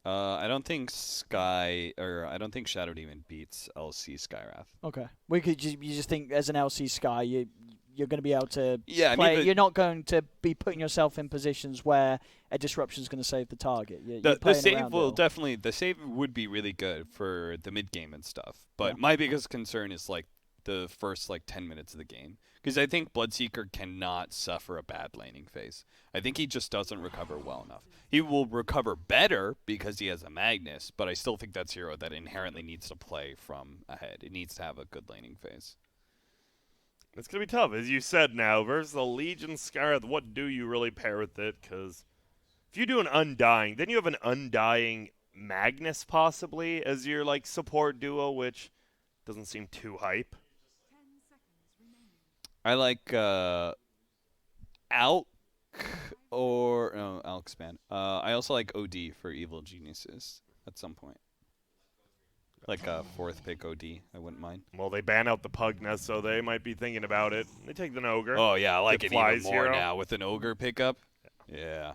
I don't think I don't think Shadow Demon beats LC Skywrath. Okay. You just think as an LC Sky, you're going to be able to Yeah, play. I mean, You're not going to be putting yourself in positions where a disruption is going to save the target. the save would be really good for the mid game and stuff. But my biggest concern is like the first 10 minutes of the game, because I think Bloodseeker cannot suffer a bad laning phase. I think he just doesn't recover well enough. He will recover better because he has a Magnus, but I still think that's a hero that inherently needs to play from ahead. It needs to have a good laning phase. It's going to be tough. As you said now, versus the Legion Skywrath, what do you really pair with it? Because if you do an Undying, then you have an Undying Magnus possibly as your support duo, which doesn't seem too hype. I like Alk or no, Alkspan. I also like OD for Evil Geniuses at some point. Like a 4th pick OD, I wouldn't mind. Well, they ban out the Pugna, so they might be thinking about it. They take the Ogre. Oh, yeah, I like it even more hero now with an Ogre pickup. Yeah.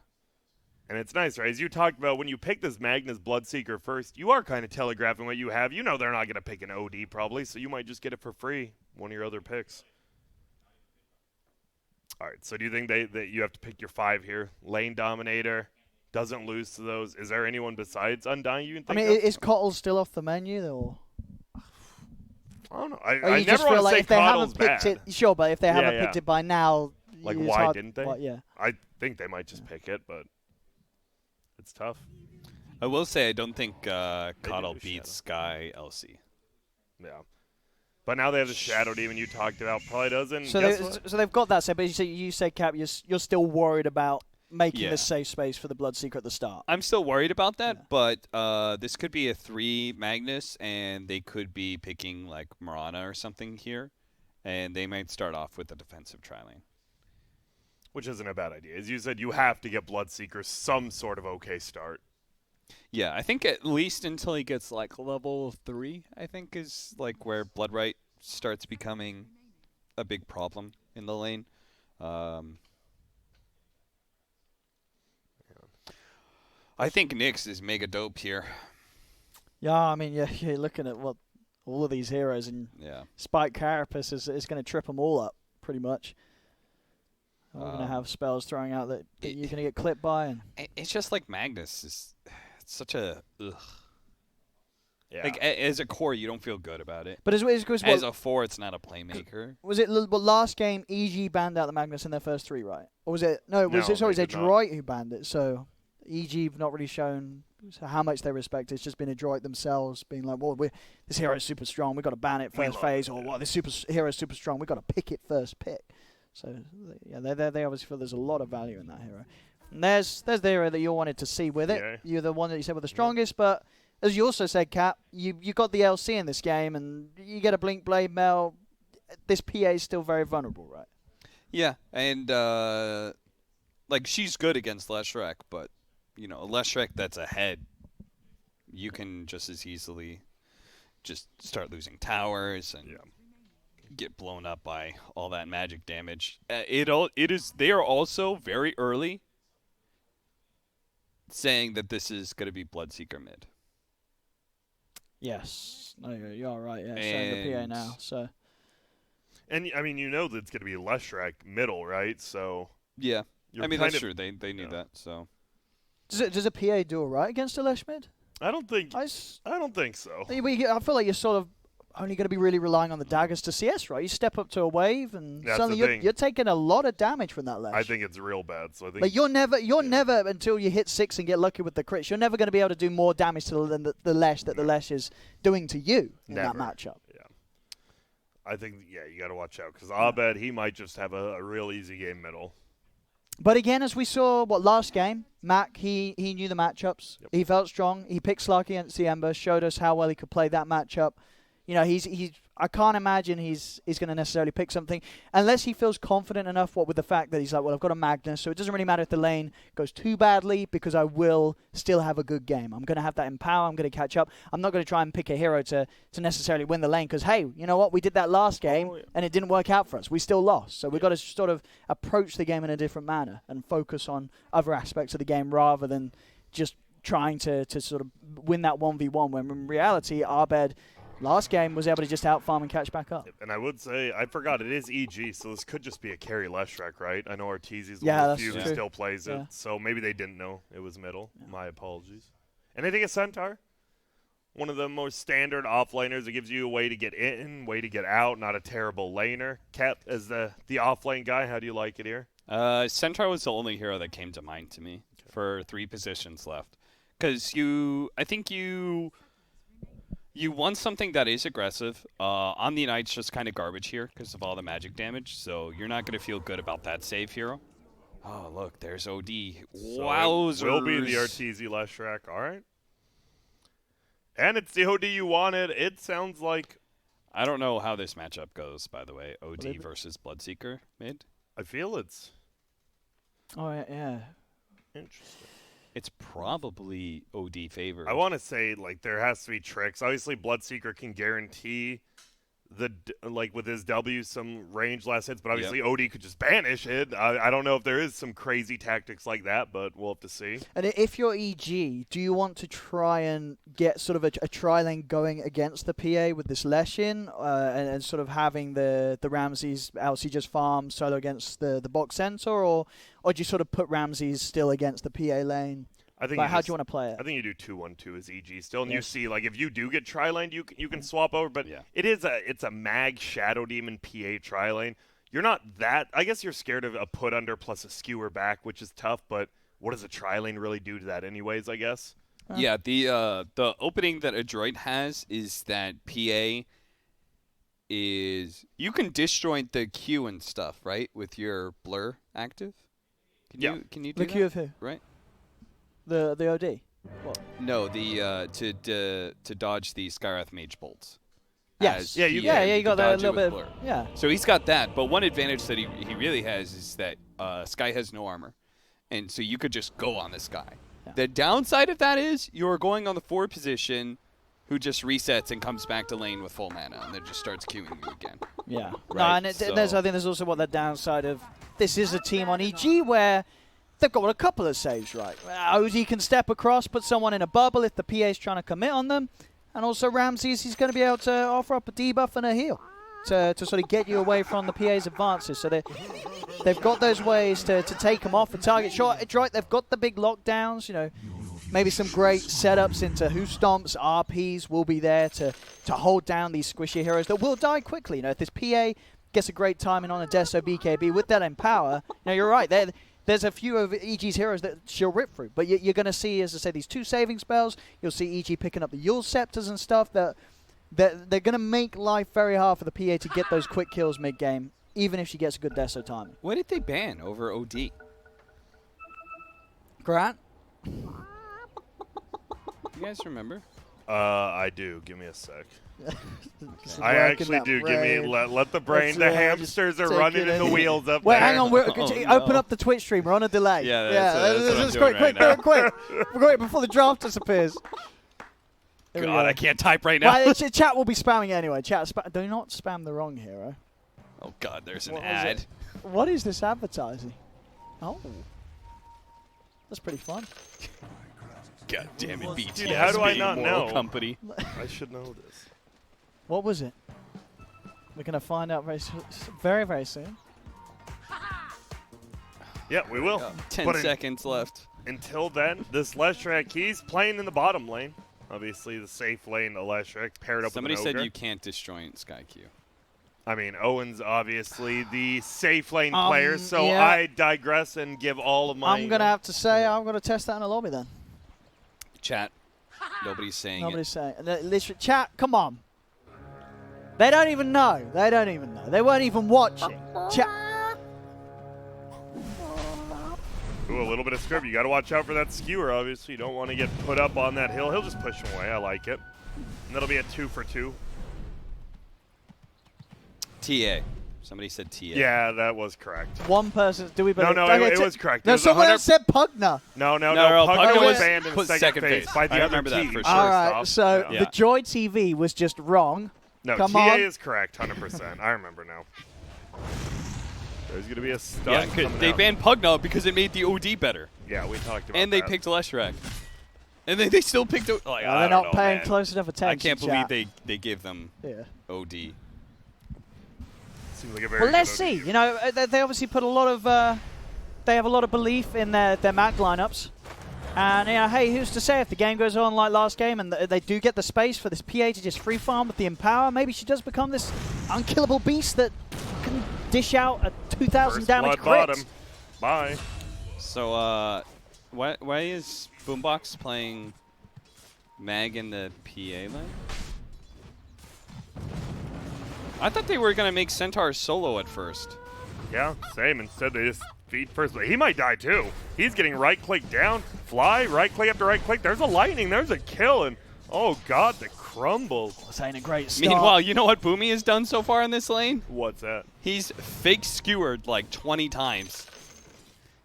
And it's nice, right? As you talked about, when you pick this Magnus Bloodseeker first, you are kind of telegraphing what you have. You know they're not going to pick an OD probably, so you might just get it for free, one of your other picks. All right, so do you think that you have to pick your 5 here? Lane Dominator doesn't lose to those. Is there anyone besides Undying you can think of? Is Kotl still off the menu, or? I don't know. I never want to say Kotl's bad. Sure, but if they haven't picked it by now, why didn't they? Yeah. I think they might just pick it, but it's tough. I will say I don't think Kotl beats Sky LC. Yeah. But now they have the Shadow Demon you talked about. Probably doesn't. So they've got that. So, but you say, Cap, you're still worried about making this safe space for the Bloodseeker at the start. I'm still worried about that, but this could be a 3 Magnus, and they could be picking like Mirana or something here, and they might start off with a defensive tri-lane. Which isn't a bad idea. As you said, you have to get Bloodseeker some sort of okay start. Yeah, I think at least until he gets level 3, I think is where Bloodright starts becoming a big problem in the lane. I think Nyx is mega dope here. Yeah, I mean, you're looking at what all of these heroes, and Spike Carapace is going to trip them all up, pretty much. We're going to have spells throwing out that you're going to get clipped by. And it's just like Magnus is such a ugh. Yeah. As a core, you don't feel good about it. But as a 4, it's not a playmaker. Was it last game? EG banned out the Magnus in their first 3, right? Or was it? No, it was Adroit who banned it. So EG have not really shown how much they respect it. It's just been Adroit themselves being like, well, this hero is super strong. We've got to ban it first phase. Or, well, this hero is super strong. We've got to pick it first pick. So, yeah, they obviously feel there's a lot of value in that hero. And there's the hero that you wanted to see with it. Yeah. You're the one that you said were the strongest, but as you also said, Cap, you got the LC in this game, and you get a Blink Blade Mail. This PA is still very vulnerable, right? Yeah, and she's good against Leshrac, but a Leshrac that's ahead, you can just as easily just start losing towers and get blown up by all that magic damage. They are also very early saying that this is going to be Bloodseeker mid. Yes, no, you are right. Yeah, showing the PA now. So, and I mean, that it's going to be Leshrac middle, right? So yeah, I mean that's true. They knew that. So does a PA do all right against a Lesh mid? I don't think so. I feel like you're sort of only going to be really relying on the daggers to CS, right? You step up to a wave, and suddenly you're taking a lot of damage from that Lesh. I think it's real bad. So I think. But you're never until you hit 6 and get lucky with the crits. You're never going to be able to do more damage than the Lesh that the Lesh is doing to you in that matchup. Yeah, I think you got to watch out because Abed he might just have a real easy game middle. But again, as we saw, last game, Mac, he knew the matchups. Yep. He felt strong. He picked Slarky against the Ember, showed us how well he could play that matchup. I can't imagine he's going to necessarily pick something unless he feels confident enough with the fact that he's like, well, I've got a Magnus, so it doesn't really matter if the lane goes too badly because I will still have a good game. I'm going to have that in power. I'm going to catch up. I'm not going to try and pick a hero to necessarily win the lane because, hey, you know what? We did that last game and it didn't work out for us. We still lost. So we've got to sort of approach the game in a different manner and focus on other aspects of the game rather than just trying to sort of win that 1v1, when in reality, Abed last game was able to just out-farm and catch back up. And I would say, I forgot, it is EG, so this could just be a carry Leshrac, right? I know Arteezy's Yeah, one of that's the few who true. still plays Yeah. it, so maybe they didn't know it was middle. Yeah. My apologies. Anything at Centaur? One of the most standard offlaners that gives you a way to get in, way to get out, not a terrible laner. Cat, as the offlane guy, how do you like it here? Centaur was the only hero that came to mind to me for 3 positions left. Because I think you want something that is aggressive. Omni Knight's just kind of garbage here because of all the magic damage, so you're not going to feel good about that save hero. Oh, look, there's OD. Wowzers. So it will be the Arteezy Leshrac, all right. And it's the OD you wanted. It sounds like... I don't know how this matchup goes, by the way. OD versus Bloodseeker mid. I feel it's... Oh, yeah. Interesting. It's probably OD favored. I want to say, like, there has to be tricks. Obviously, Bloodseeker can guarantee with his W some range last hits, but obviously OD could just banish it. I don't know if there is some crazy tactics like that, but we'll have to see. And if you're EG, do you want to try and get sort of a tri-lane going against the PA with this Leshin and sort of having the Ramses LC just farm solo against the box center, or do you sort of put Ramses still against the PA lane? I think how do you want to play it? I think you do 2-1-2 as EG still, and you see, like, if you do get tri-lane, you can swap over, but it's a mag Shadow Demon PA tri-lane. You're not that, I guess you're scared of a put under plus a skewer back, which is tough, but what does a tri-lane really do to that anyways, I guess? Yeah, the opening that Adroit has is that PA is, you can disjoint the Q and stuff, right, with your blur active? Can you do the Q of who? Right. The OD? What? No, the to dodge the Skywrath Mage bolts. Yes. You got that a little bit. Blur. Yeah. So he's got that, but one advantage that he really has is that Sky has no armor, and so you could just go on this guy. Yeah. The downside of that is you're going on the 4 position, who just resets and comes back to lane with full mana, and then just starts queuing you again. Yeah. Right? No, and I think there's also the downside of this is a team on EG where they've got a couple of saves, right? OD can step across, put someone in a bubble if the PA is trying to commit on them. And also Ramses, he's going to be able to offer up a debuff and a heal to sort of get you away from the PA's advances. So they've got those ways to take them off the target. Sure, Adroit, they've got the big lockdowns, you know, maybe some great setups into who stomps, RPs will be there to hold down these squishy heroes that will die quickly. You know, if this PA gets a great timing on a Deso BKB with that Empower, you know, you're right, there's a few of EG's heroes that she'll rip through. But you're going to see, as I say, these 2 saving spells. You'll see EG picking up the Yule Scepters and stuff. That they're going to make life very hard for the PA to get those quick kills mid-game, even if she gets a good Deso timing. What did they ban over OD? Grant? You guys remember? I do. Give me a sec. Okay. I actually do. Give me let the brain. The hamsters are running in the wheels up Wait, there. hang on. Open up the Twitch stream. We're on a delay. Yeah, that's quick, right quick, before the draft disappears. God, I can't type right now. Well, chat will be spamming it anyway. Chat, do not spam the wrong hero. Oh God, there's an ad. What is this advertising? Oh, that's pretty fun. God damn it, BTS. Dude, how do I not moral know? Company. I should know this. What was it? We're gonna find out very, very soon. Yeah, we will. 10 seconds left. Until then, this Leshrac, he's playing in the bottom lane. Obviously, the safe lane, the Leshrac, paired up Somebody with an said Ogre. you can't disjoint Sky Q. I mean, Owen's obviously the safe lane player, so yeah. I digress and give all of my... I'm gonna have to say I'm gonna test that in a lobby then. Chat. Nobody's saying Nobody's saying. Literally, chat, come on. They don't even know. They don't even know. They weren't even watching. Chat. Ooh, a little bit of script. You got to watch out for that skewer, obviously. You don't want to get put up on that hill. He'll just push him away. I like it. And that'll be a 2 for 2. TA. Somebody said TA. Yeah, that was correct. One person. Do we believe? No, it was correct. No, It was someone 100 else said Pugna. No. Pugna was banned in put second phase by the I other remember that team. for sure. All right, so Yeah. the Joy TV was just wrong. No, Come TA on. is correct, 100%. I remember now. There's going to be a stun Yeah, coming they out. banned Pugna because it made the OD better. Yeah, we talked about And they that. picked Leshrac. And they still picked out. Like, they're not paying close enough attention. I can't believe they gave them OD. Seems like a very well, let's see. You know, they obviously put a lot of they have a lot of belief in their Mag lineups. And you know, hey, who's to say if the game goes on like last game and they do get the space for this PA to just free farm with the Empower, maybe she does become this unkillable beast that can dish out a 2,000 damage crit. Bottom. Bye. So why is Boombox playing Mag in the PA lane? I thought they were gonna make Centaur solo at first. Yeah, same. Instead, they just feed first. But he might die too. He's getting right-click down, fly, right-click after right-click. There's a lightning. There's a kill, and oh god, the crumbles. This ain't a great start. Meanwhile, you know what Boomy has done so far in this lane? What's that? He's fake skewered like 20 times.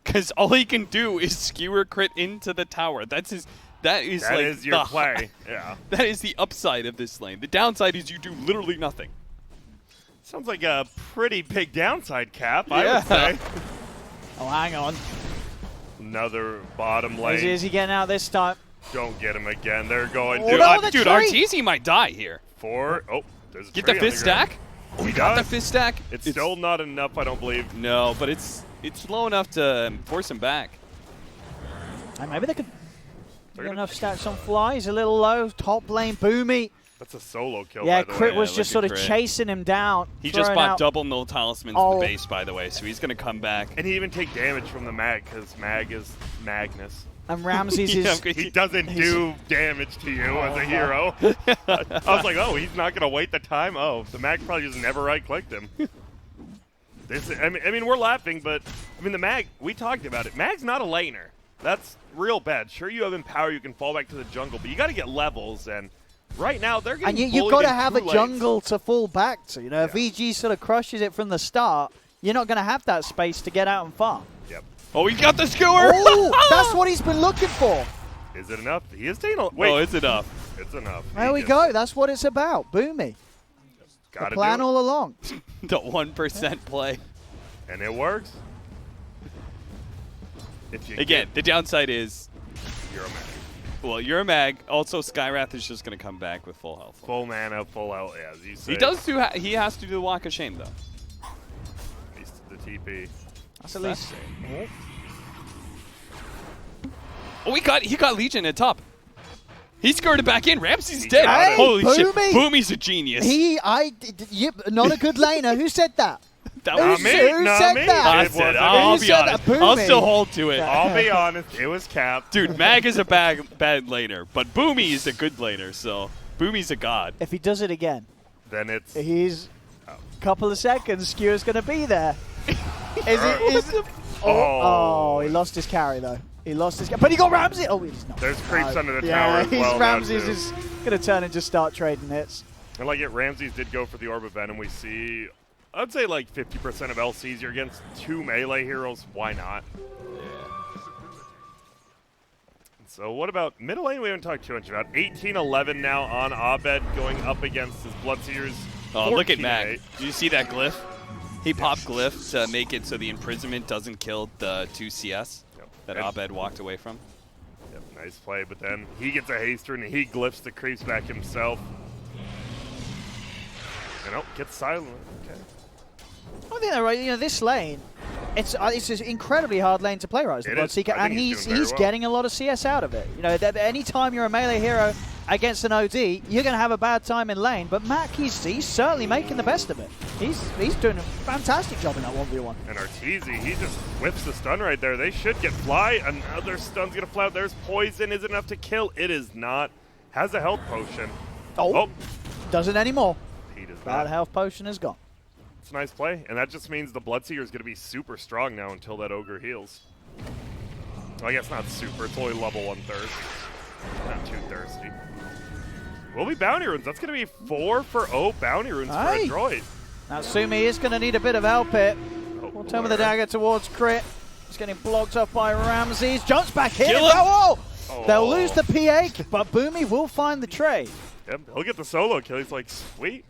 Because all he can do is skewer crit into the tower. That is like your play. Yeah. That is the upside of this lane. The downside is you do literally nothing. Sounds like a pretty big downside, Cap, I would say. Oh, hang on. Another bottom lane. Is he getting out this time? Don't get him again. They're going. Dude, Arteezy might die here. There's a Get the fifth stack? He got the does. fifth stack? It's still not enough, I don't believe. No, but it's low enough to force him back. And maybe they could get enough stacks on fly. He's a little low. Top lane, Boomy. That's a solo kill, yeah, by the Crit way. was just sort of chasing him down. He just bought double null talismans Oh. to the base, by the way, so he's going to come back. And he even take damage from the Mag, because Mag is Magnus. And Ramses is... He doesn't do damage to you as a hero. I was like, oh, he's not going to wait the time? Oh, the Mag probably just never right-clicked him. I mean, we're laughing, but, I mean, the Mag, we talked about it. Mag's not a laner. That's real bad. Sure, you have Empower, you can fall back to the jungle, but you got to get levels, and right now, they're getting And you've got to have a lanes. jungle to fall back to. You know, if EG sort of crushes it from the start, you're not going to have that space to get out and farm. Yep. Oh, he got the skewer! Oh, that's what he's been looking for. Is it enough? He is taking a... Wait. Oh, it's enough. It's enough. There we go. That's what it's about. Boomy. The plan all along. The 1% play. And it works. Again, the downside is... You're a Mag. Well, you're a Mag. Also, Skywrath is just going to come back with full health. Full mana, full health, yeah, as you say. He does do... he has to do the Walk of Shame, though. He's the TP. That's at least... Oh, he got Legion at top. He skirted back in. Ramsey's dead. Hey, Holy shit. Boomy. Boomy's a genius. Not a good laner. Who said that? That Not was me. Who Not said me. that? I It said, wasn't I'll me. be said honest. that, I'll Boomy. still hold to it. I'll be honest. It was Cap. Dude, Mag is a bad laner, but Boomy is a good laner, so Boomy's a god. If he does it again, Then it's... he's a couple of seconds. Skewer's going to be there. Oh, he lost his carry, though. He lost his carry. But he got Ramsey. Oh, he's not. There's creeps under the Yeah, tower as well. Ramses now, is going to turn and just start trading hits. And like it, Ramses did go for the Orb of Venom. We see, I'd say like 50% of LCs. You're against two melee heroes. Why not? So what about middle lane? We haven't talked too much about. 18-11 now on Abed going up against his Bloodseers. Oh, look at 14-8. Mag. Did you see that glyph? He popped glyph to make it so the imprisonment doesn't kill the 2 CS that Abed walked away from. Yep, nice play, but then he gets a haster and he glyphs the creeps back himself. And gets silent. Okay. I think they're right. You know, this lane, it's an incredibly hard lane to play, right? As the Bloodseeker, and he's getting a lot of CS out of it. You know, any time you're a melee hero against an OD, you're going to have a bad time in lane. But Mac, he's certainly making the best of it. He's doing a fantastic job in that 1v1. And Arteezy, he just whips the stun right there. They should get fly. Another stun's going to fly out. There's poison. Is it enough to kill? It is not. Has a health potion. Oh. Doesn't anymore. He does Bad not. health potion is gone. It's a nice play. And that just means the Bloodseeker is going to be super strong now until that Ogre heals. Well, I guess not super. It's only level 1 thirst. Not too thirsty. Will be bounty runes. That's going to be 4 for bounty runes for Adroit. Now Sumi is going to need a bit of help here. We'll turn with the dagger towards Crit. He's getting blocked up by Ramses. Jumps back in. Oh! They'll lose the PA, but Boomy will find the trade. Yep, he'll get the solo kill. He's like, sweet.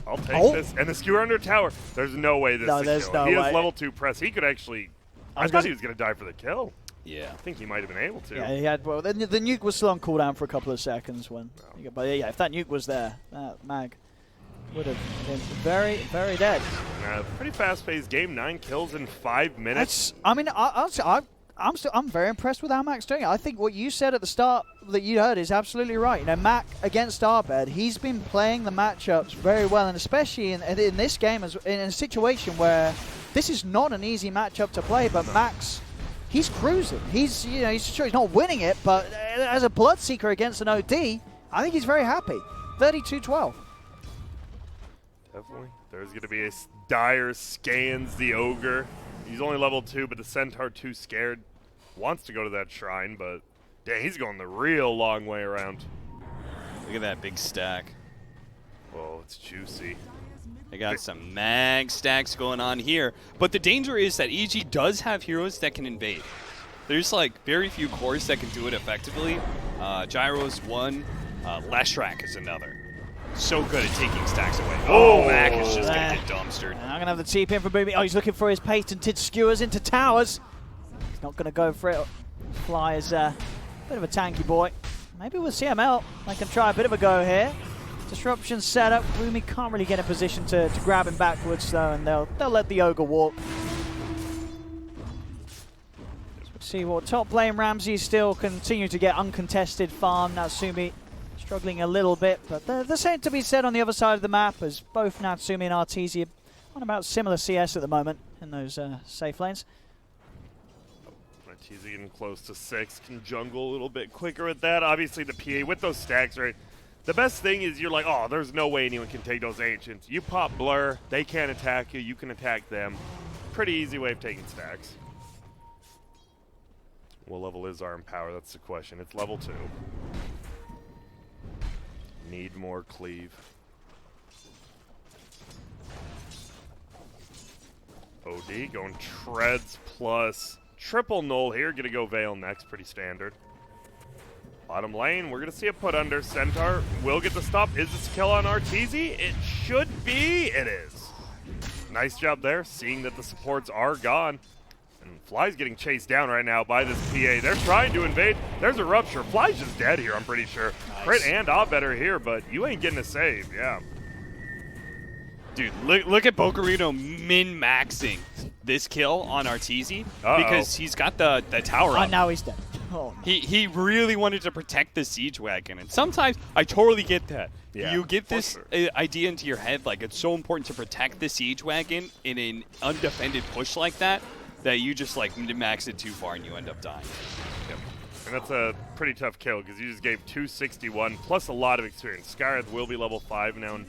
I'll take this. And the skewer under tower. There's no way this is a kill. He has level 2 press. He could actually... I thought he was going to die for the kill. Yeah. I think he might have been able to. Yeah, he had. Well, the nuke was still on cooldown for a couple of seconds when. But yeah, if that nuke was there, that mag would have been very, very dead. Pretty fast-paced game. 9 kills in 5 minutes. I mean, I'm very impressed with how Mac's doing it. I think what you said at the start that you heard is absolutely right. You know, Mac against Arbed, he's been playing the matchups very well, and especially in this game, in a situation where this is not an easy matchup to play, but Mac's. He's cruising. He's sure he's not winning it, but as a Bloodseeker against an OD, I think he's very happy. 32-12. Definitely. There's going to be a dire scans the Ogre. He's only level 2, but the Centaur too scared. Wants to go to that shrine, but dang, he's going the real long way around. Look at that big stack. Oh, it's juicy. They got some mag stacks going on here. But the danger is that EG does have heroes that can invade. There's like very few cores that can do it effectively. Gyro's one, Leshrac is another. So good at taking stacks away. Oh, Mac is just going to get dumpstered. I'm going to have the TP in for Boomy. Oh, he's looking for his patented skewers into towers. He's not going to go for it. Fly is a bit of a tanky boy. Maybe with CML, they can try a bit of a go here. Disruption set up. Boomy can't really get in position to grab him backwards, though, and they'll let the Ogre walk. Let's see what top lane. Ramsey still continue to get uncontested farm. Natsumi struggling a little bit, but there's something to be said on the other side of the map, as both Natsumi and Arteezy on about similar CS at the moment in those safe lanes. Arteezy getting close to 6, can jungle a little bit quicker with that. Obviously the PA with those stacks, right? The best thing is you're like, oh, there's no way anyone can take those Ancients. You pop Blur, they can't attack you, you can attack them. Pretty easy way of taking stacks. What level is our Empower? That's the question. It's level 2. Need more cleave. OD going treads plus triple null here. Gonna go Veil next. Pretty standard. Bottom lane, we're gonna see a put under. Centaur will get the stop. Is this a kill on Arteezy? It should be. It is. Nice job there, seeing that the supports are gone. And Fly's getting chased down right now by this PA. They're trying to invade. There's a rupture. Fly's just dead here, I'm pretty sure. Nice. Crit and better here, but you ain't getting a save. Yeah. Dude, look at Bocarino min-maxing this kill on Arteezy because he's got the tower up. Oh, now he's dead. Oh, no. He really wanted to protect the siege wagon, and sometimes I totally get that. Yeah, you get this idea into your head, like it's so important to protect the siege wagon in an undefended push like that you just like max it too far and you end up dying. Yep. And that's a pretty tough kill because you just gave 261 plus a lot of experience. Skyrath will be level 5 now. And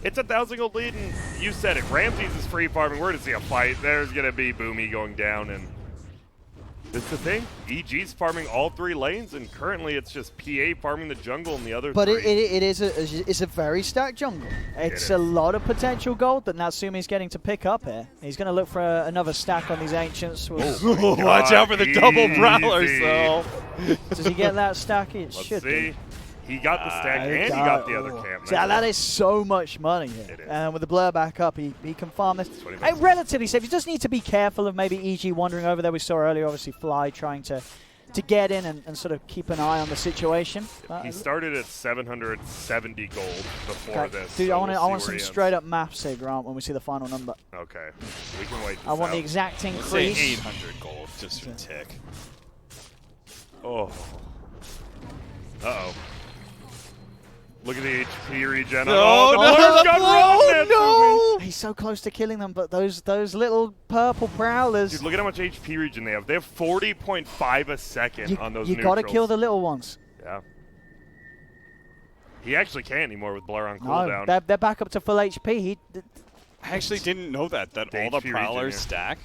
it's a 1,000 gold lead, and you said it. Ramses is free farming. We're going to see a fight. There's going to be Boomy going down, and that's the thing. EG's farming all 3 lanes, and currently it's just PA farming the jungle and the other 3. But it's a very stacked jungle. It's a lot of potential gold that Natsumi's getting to pick up here. He's going to look for another stack on these Ancients. Watch out for the double Prowlers, though. Does he get that stack? It should be. He got the stack and he got the other camp. Yeah, that is so much money here. And with the blur back up, he can farm this. Relatively safe. You just need to be careful of maybe EG wandering over there. We saw earlier, obviously, Fly trying to get in and sort of keep an eye on the situation. He started at 770 gold before this. Dude, so I want some straight up maths here, Grant, when we see the final number. Okay. We can wait this I want out. the exact increase. Let's say 800 gold, just for a tick. Oh. Uh-oh. Look at the HP regen. No! He's so close to killing them, but those little purple prowlers. Dude, look at how much HP regen they have. They have 40.5 a second on those neutrals. You got to kill the little ones. Yeah. He actually can't anymore with Blur on cooldown. No, they're back up to full HP. I actually didn't know that all the prowlers stack.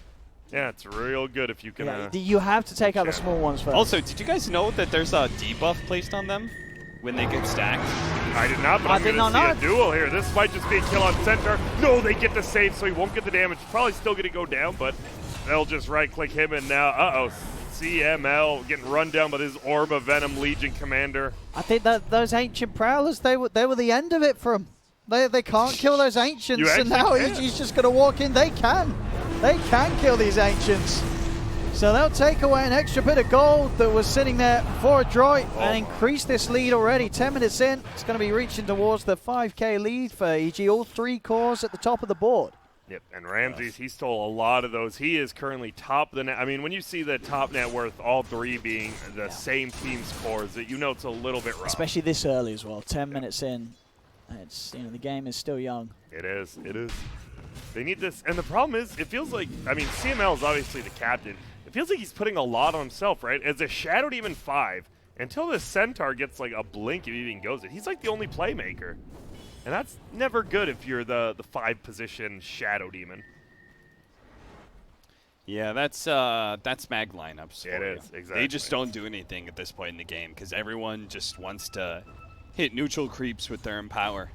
Yeah, it's real good if you can. You have to take out the small ones first. Also, did you guys know that there's a debuff placed on them when they get stacked? I did not, but I'm going to see a duel here. This might just be a kill on Centaur. No, they get the save, so he won't get the damage. Probably still going to go down, but they'll just right-click him, and now, CML getting run down by his Orb of Venom Legion commander. I think that those Ancient Prowlers, they were the end of it for him. They can't kill those Ancients, and now he's just going to walk in. They can kill these Ancients. So they'll take away an extra bit of gold that was sitting there for Adroit and increase this lead already. 10 minutes in, it's going to be reaching towards the 5K lead for EG. All 3 cores at the top of the board. Yep, and Ramses, he stole a lot of those. He is currently top of the net. I mean, when you see the top net worth, all 3 being the same team's cores, you know it's a little bit rough. Especially this early as well. 10 minutes in, it's the game is still young. It is. They need this, and the problem is, it feels like, I mean, CML is obviously the captain. It feels like he's putting a lot on himself, right? As a Shadow Demon 5, until the Centaur gets like a blink if he even goes it, he's like the only playmaker. And that's never good if you're the 5 position Shadow Demon. Yeah, that's mag lineups. Yeah, it is, exactly. They just don't do anything at this point in the game because everyone just wants to hit neutral creeps with their Empower.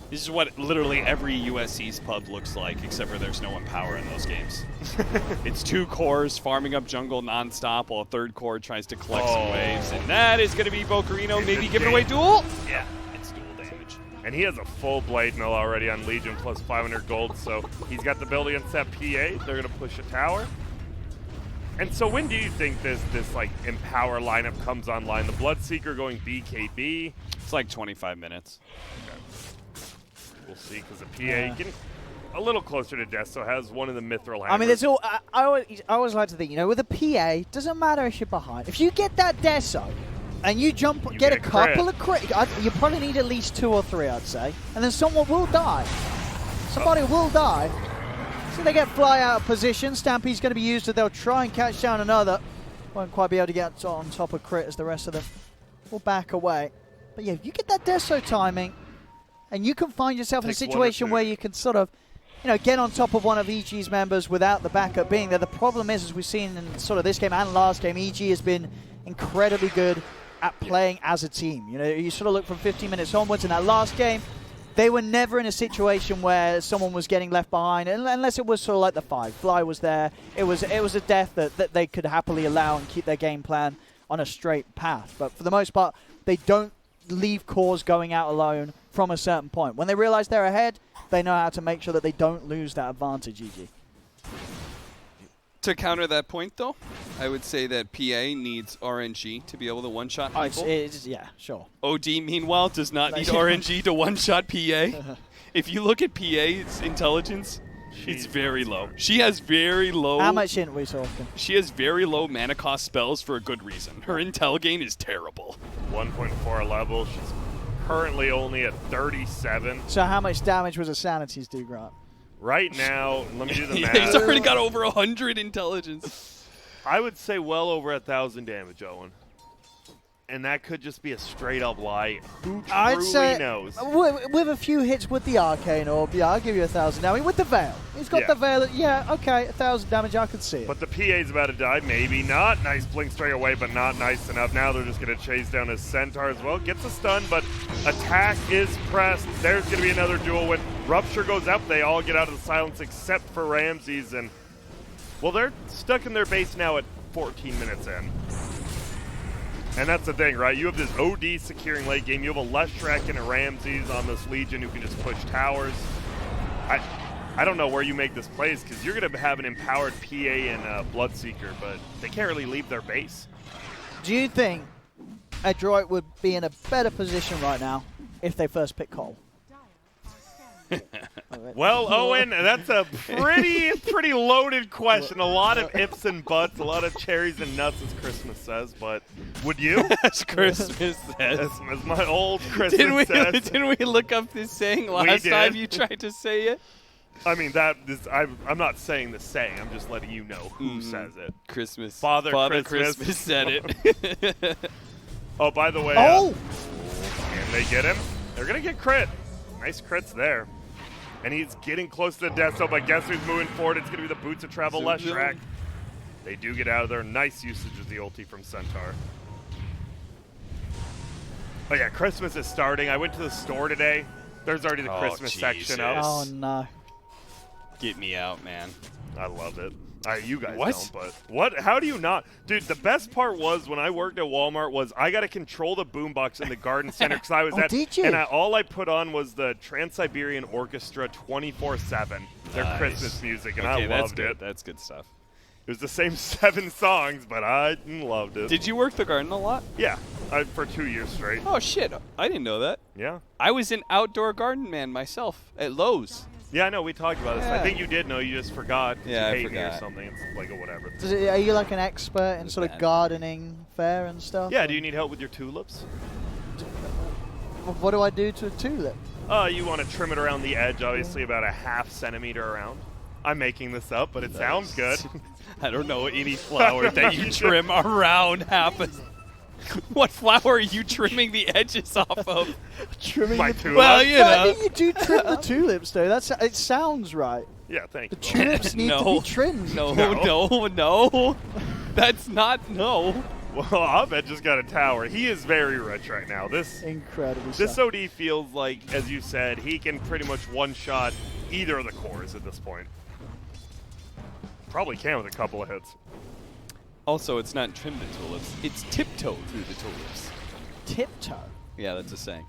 This is what literally every USC's pub looks like, except for there's no Empower in those games. It's 2 cores farming up jungle nonstop while a 3rd core tries to collect some waves. And that is going to be Bocarino maybe giving away duel. Yeah, it's dual damage. And he has a full blade mill already on Legion plus 500 gold, so he's got the build against that PA. They're going to push a tower. And so when do you think this like Empower lineup comes online? The Bloodseeker going BKB? It's like 25 minutes. We'll see, because the PA getting a little closer to death, so has one of the mithril hammers. I mean, there's all. I always like to think, with a PA, doesn't matter if you're behind. If you get that deso, and you jump, get a couple of crit, you probably need at least 2 or 3, I'd say, and then someone will die. Somebody will die. So they get fly out of position. Stampy's going to be used, so they'll try and catch down another. Won't quite be able to get on top of crit as the rest of them will back away. But yeah, if you get that deso timing, and you can find yourself in a situation where you can sort of, get on top of one of EG's members without the backup being there. The problem is, as we've seen in sort of this game and last game, EG has been incredibly good at playing as a team. You sort of look from 15 minutes onwards in that last game, they were never in a situation where someone was getting left behind, unless it was sort of like the 5. Fly was there. It was a death that they could happily allow and keep their game plan on a straight path. But for the most part, they don't leave cores going out alone from a certain point. When they realize they're ahead, they know how to make sure that they don't lose that advantage, EG. To counter that point, though, I would say that PA needs RNG to be able to one-shot people. Yeah, sure. OD, meanwhile, does not need RNG to one-shot PA. If you look at PA's intelligence, it's very low. She has very low... How much in we talking? She has very low mana cost spells for a good reason. Her intel gain is terrible. 1.4 level. She's currently only at 37. So how much damage was a Sanity's do, Grant? Right now, let me do the math. He's already got over 100 intelligence. I would say well over 1,000 damage, Owen. And that could just be a straight-up lie. Who truly knows? With a few hits with the Arcane Orb, yeah, I'll give you 1,000. Now, with the Veil. He's got the Veil. Yeah, okay, 1,000 damage, I could see it. But the PA's about to die. Maybe not. Nice blink straight away, but not nice enough. Now they're just going to chase down his Centaur as well. Gets a stun, but attack is pressed. There's going to be another duel when Rupture goes up. They all get out of the silence except for Ramses. And, well, they're stuck in their base now at 14 minutes in. And that's the thing, right? You have this OD securing late game. You have a Leshrac and a Ramses on this Legion who can just push towers. I don't know where you make this plays because you're going to have an empowered PA and Bloodseeker, but they can't really leave their base. Do you think Adroit would be in a better position right now if they first pick Cole? Well, Owen, that's a pretty loaded question. A lot of ifs and buts, a lot of cherries and nuts, as Christmas says. But would you? As Christmas says. As my old Christmas says. Didn't we look up this saying last time you tried to say it? I mean, I'm not saying the saying. I'm just letting you know who says it. Christmas. Father Christmas said it. Oh, by the way. Oh! And they get him. They're going to get crit. Nice crits there. And he's getting close to the death zone, but guess who's moving forward? It's going to be the Boots of Travel Leshrac. They do get out of there. Nice usage of the ulti from Centaur. Oh yeah, Christmas is starting. I went to the store today. There's already the Christmas section up. Oh no. Get me out, man. I love it. You guys don't, but what? How do you not? Dude, the best part was when I worked at Walmart was I got to control the boombox in the garden center because I was did you? And all I put on was the Trans-Siberian Orchestra 24/7, their Christmas music, and I loved it. That's good stuff. It was the same 7 songs, but I loved it. Did you work the garden a lot? Yeah, for 2 years straight. Oh, shit. I didn't know that. Yeah. I was an outdoor garden man myself at Lowe's. Yeah, I know. We talked about this. Yeah. I think you did know. You just forgot. Yeah, I you hate me or forgot. something. It's like a whatever. Are you like an expert in sort of Bad. gardening fare and stuff? Yeah, do you need help with your tulips? What do I do to a tulip? You want to trim it around the edge, obviously about a ½ centimeter around. I'm making this up, but it sounds good. I don't know any flower that you trim around half a... What flower are you trimming the edges off of? Trimming My the tulip. Well, you No, I know. think you do trim the tulips, though. It sounds right. Yeah, thank The you. tulips need to be trimmed. No. That's not, no. Well, Abed just got a tower. He is very rich right now. Incredible This stuff. OD feels like, as you said, he can pretty much one-shot either of the cores at this point. Probably can with a couple of hits. Also, it's not trim the tulips. It's tiptoe through the tulips. Tiptoe. Yeah, that's a saying.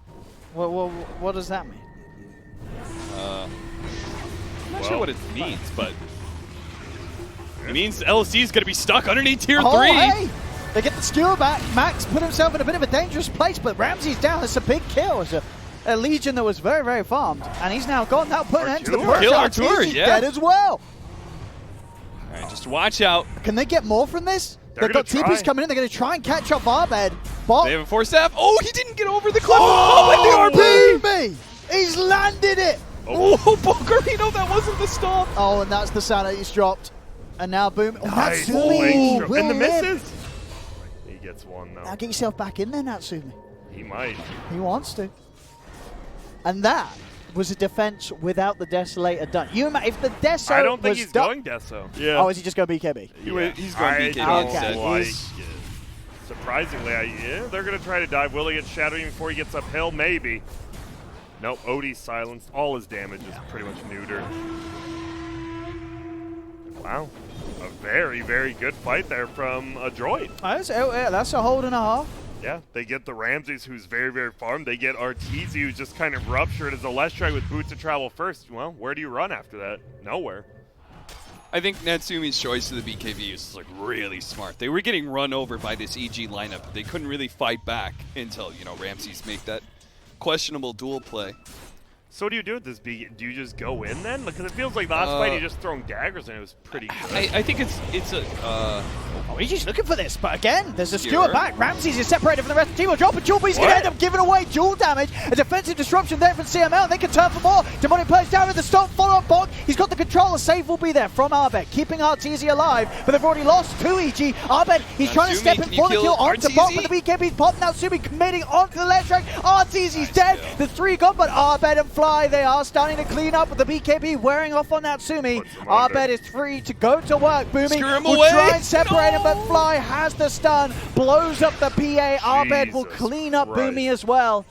What does that mean? I'm not sure Well, what it means, but it means LC is going to be stuck underneath tier 3. Oh, hey! They get the skewer back. Max put himself in a bit of a dangerous place, but Ramsey's down. It's a big kill. It's a Legion that was very, very farmed. And he's now gone. Now put an end to the Artur. push. Kill Artur, Artur, he's yeah. dead as well. All right, just watch out. Can they get more from this? They're They've got gonna TPs try. coming in. They're going to try and catch up Arbed. Bot. They have a 4-staff. Oh, he didn't get over the cliff. Oh, with the RP. me! He's landed it! Oh, Bogarino, that wasn't the stop. Oh, and that's the sound he's dropped. And now Boom. Oh, Nice Natsumi leg stroke. will And the live. misses. He gets one, though. Now get yourself back in there, Natsumi. He might. He wants to. And that was a defense without the Desolator done. If the Deso I don't think was he's done. going Deso. Oh, is he just going BKB? He's going I BKB don't instead. like He's- it. Surprisingly, yeah, they're going to try to dive. Will he get shadowing before he gets uphill? Maybe. Nope, Odie's silenced. All his damage is pretty much neutered. Wow. A very, very good fight there from Adroit. That's a hold and a half. Yeah, they get the Ramses, who's very, very farmed. They get Arteezy, who's just kind of ruptured as a Leshrai with boots of travel first. Well, where do you run after that? Nowhere. I think Natsumi's choice of the BKB is like really smart. They were getting run over by this EG lineup. They couldn't really fight back until, you know, Ramses make that questionable duel play. So what do you do with this B? Do you just go in then? Because it feels like last fight you just throwing daggers and it was pretty good. I think it's a Oh, he's just looking for this, but again, there's a Skewer. skewer back. Ramses is separated from the rest of the team. Will drop a duel, but he's going to What? end up giving away duel damage. A defensive disruption there from CML. They can turn for more. Demonic plays down with the stop, follow up bot. He's got the control. A save will be there from Arbed, keeping Arteezy alive, but they've already lost to EG. Arbed, he's trying to Natsumi, step in can you for the kill kill onto bot, Arteezy? but the BKB's popped. Natsumi committing onto the left track. Arteezy's dead. kill. The 3 gone, but Arbed and Fly, they are starting to clean up with the BKB wearing off on Natsumi. Puts him under. Arbed is free to go to work. Booming Screw him will away. try and separate him, but No. Fly has the stun, blows up the PA. Arbed will Jesus clean up Christ. Boomy as well.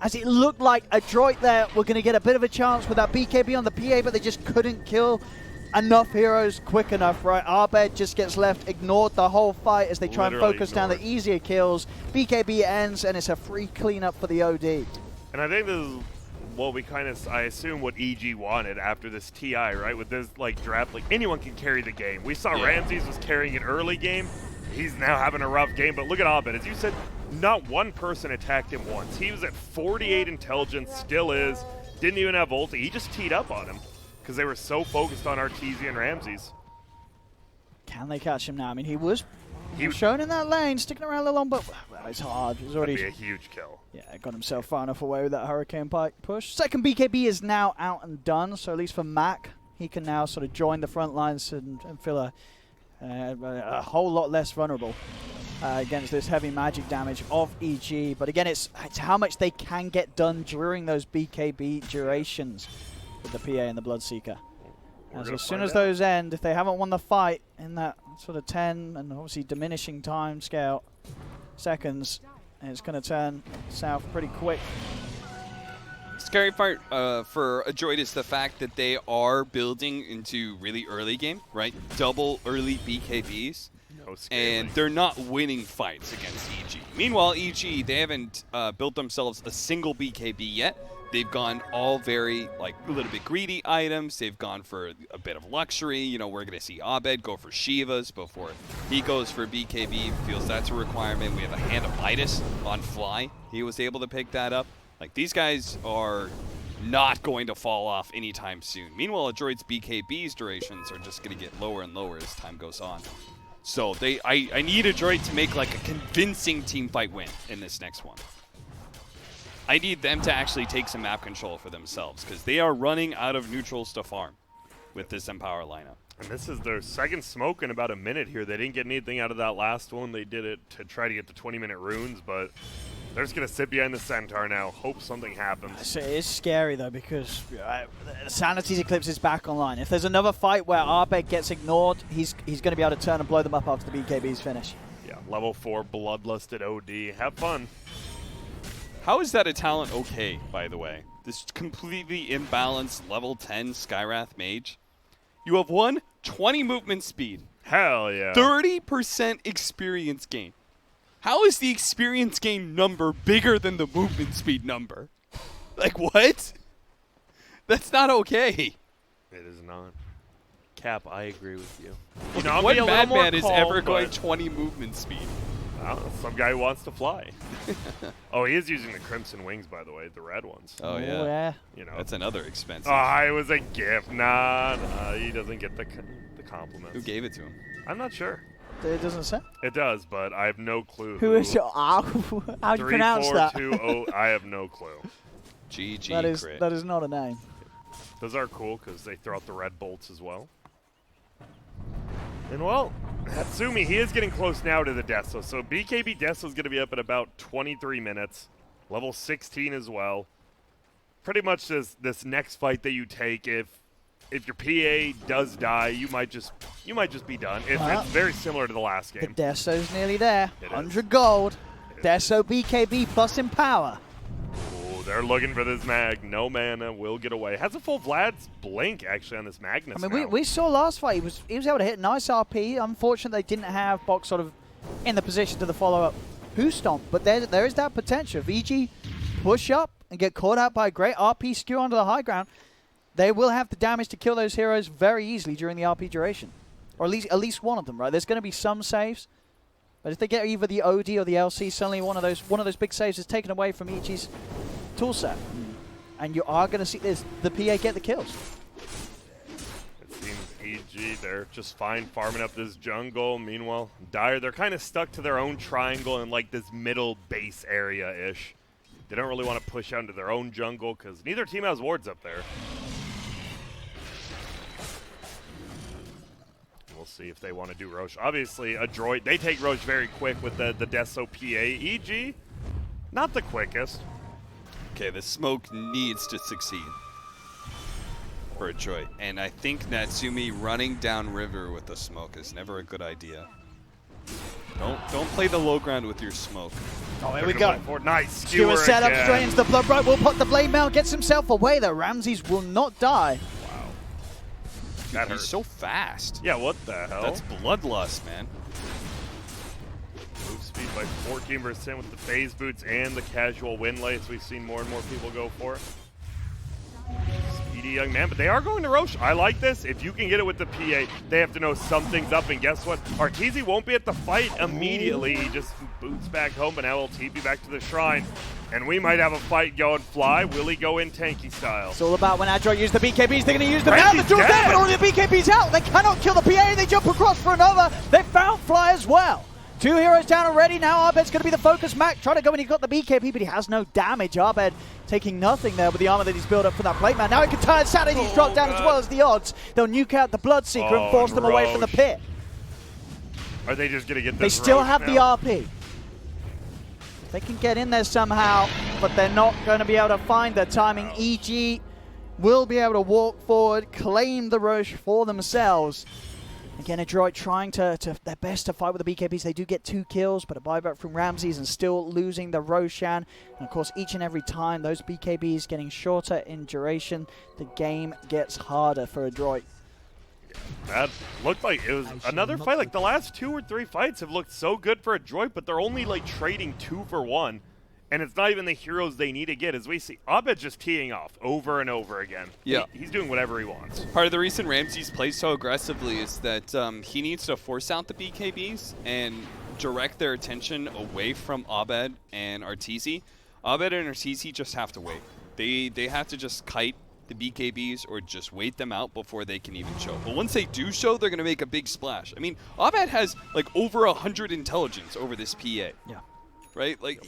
As it looked like Adroit there were going to get a bit of a chance with that BKB on the PA, but they just couldn't kill enough heroes quick enough, right? Arbed just gets left ignored the whole fight as they try and Literally focus down the ignored. easier kills. BKB ends, and it's a free cleanup for the OD. And I think this is what we kind of, I assume what EG wanted after this TI, right? With this like draft, like anyone can carry the game. We saw Yeah. Ramses was carrying it early game. He's now having a rough game, but look at Abed. As you said, not one person attacked him once. He was at 48 intelligence, still is. Didn't even have ulti. He just teed up on him because they were so focused on Arteezy and Ramses. Can they catch him now? I mean, he was shown in that lane, sticking around a little long, but well, it's hard. He's That'd be already a huge kill. got himself far enough away with that Hurricane Pike push. Second BKB is now out and done, so at least for Mac, he can now sort of join the front lines and feel a whole lot less vulnerable against this heavy magic damage of EG. But again, it's how much they can get done during those BKB durations with the PA and the Bloodseeker. As soon as those end, if they haven't won the fight in that sort of 10 and obviously diminishing time scale seconds, it's going to turn south pretty quick. Scary part for Adroit is the fact that they are building into really early game, right? Double early BKBs. and they're not winning fights against EG. Meanwhile, EG, they haven't built themselves a single BKB yet. They've gone all very, like, a little bit greedy items. They've gone for a bit of luxury. You know, we're going to see Abed go for Shivas before he goes for BKB. Feels that's a requirement. We have a Hand of Midas on Fly. He was able to pick that up. Like, these guys are not going to fall off anytime soon. Meanwhile, Adroit's BKB's durations are just going to get lower and lower as time goes on. So I need Adroit to make, like, a convincing team fight win in this next one. I need them to actually take some map control for themselves because they are running out of neutrals to farm with this Empower lineup. And this is their second smoke in about a minute here. They didn't get anything out of that last one. They did it to try to get the 20-minute runes, but they're just going to sit behind the Centaur now, hope something happens. It is scary, though, because Sanity's Eclipse is back online. If there's another fight where Arbeg gets ignored, he's going to be able to turn and blow them up after the BKB's finish. Yeah, level 4 Bloodlusted OD. Have fun. How is that a talent okay, by the way? This completely imbalanced level 10 Skywrath Mage. You have 20 movement speed. Hell yeah. 30% experience gain. How is the experience gain number bigger than the movement speed number? Like, what? That's not okay. It is not. Cap, I agree with you. You know, what madman is ever going 20 movement speed? Well, some guy who wants to fly. Oh, he is using the Crimson Wings, by the way, the red ones. Oh, yeah. You know, that's another expensive. Oh, it was a gift. Nah, he doesn't get the compliments. Who gave it to him? I'm not sure. It doesn't say. It does, but I have no clue. Who is it? How do you pronounce that? 3420. I have no clue. GG. That is not a name. Those are cool because they throw out the red bolts as well. And well, Hatsumi, he is getting close now to the Deso. So BKB Deso is going to be up in about 23 minutes. Level 16 as well. Pretty much this next fight that you take, if your PA does die, you might just be done. It's very similar to the last game. The Deso's nearly there. 100 gold. Deso BKB plus Empower. They're looking for this mag. No mana. Will get away. Has a full Vlad's Blink, actually, on this Magnus. I mean, we saw last fight. He was able to hit nice RP. Unfortunately, they didn't have Box sort of in the position to the follow-up Who Stomp. But there is that potential. If EG push up and get caught out by a great RP skew onto the high ground, they will have the damage to kill those heroes very easily during the RP duration. Or at least one of them, right? There's going to be some saves. But if they get either the OD or the LC, suddenly one of those big saves is taken away from EG's toolset, and you are going to see the PA get the kills. It seems EG, they're just fine farming up this jungle. Meanwhile, Dire, they're kind of stuck to their own triangle in like this middle base area-ish. They don't really want to push out into their own jungle because neither team has wards up there. We'll see if they want to do Roche. Obviously, Adroit, they take Roche very quick with the Deso PA. EG, not the quickest. Okay, the smoke needs to succeed for Adroit. And I think Natsumi running down river with the smoke is never a good idea. Don't play the low ground with your smoke. Oh, here we go. Nice skewer set up straight into the blood. Right, will put the blade mail, gets himself away though. Ramses will not die. Wow. That He's so fast. Yeah, what the hell? That's bloodlust, man. Move speed by 14% with the phase boots and the casual wind lights we've seen more and more people go for. Speedy young man, but they are going to Roche. I like this. If you can get it with the PA, they have to know something's up, and guess what? Arteezy won't be at the fight immediately. He just boots back home, but now he'll TP back to the shrine. And we might have a fight going Fly. Will he go in tanky style? It's all about when Adroit use the BKBs, they're going to use them now. The duel's there, but only the BKB's out. They cannot kill the PA. They jump across for another. They found Fly as well. 2 heroes down already. Now Abed's going to be the focus. Mac trying to go when he got the BKB, but he has no damage. Abed taking nothing there with the armor that he's built up for that plate man. Now he can turn Sanity's dropped down as well as the odds. They'll nuke out the Bloodseeker and force them away from the pit. Are they just going to get this? They still Roche have now? the RP. They can get in there somehow, but they're not going to be able to find their timing. EG will be able to walk forward, claim the Roche for themselves. Again, Adroit trying to their best to fight with the BKBs. They do get 2 kills, but a buyback from Ramses and still losing the Roshan. And of course, each and every time those BKBs getting shorter in duration, the game gets harder for Adroit. That looked like it was another fight. Like the last 2 or 3 fights have looked so good for Adroit, but they're only like trading 2 for 1. And it's not even the heroes they need to get. As we see, Abed's just teeing off over and over again. Yeah. He's doing whatever he wants. Part of the reason Ramses plays so aggressively is that he needs to force out the BKBs and direct their attention away from Abed and Arteezy. Abed and Arteezy just have to wait. They have to just kite the BKBs or just wait them out before they can even show. But once they do show, they're going to make a big splash. I mean, Abed has like over 100 intelligence over this PA. Yeah. Right? Like,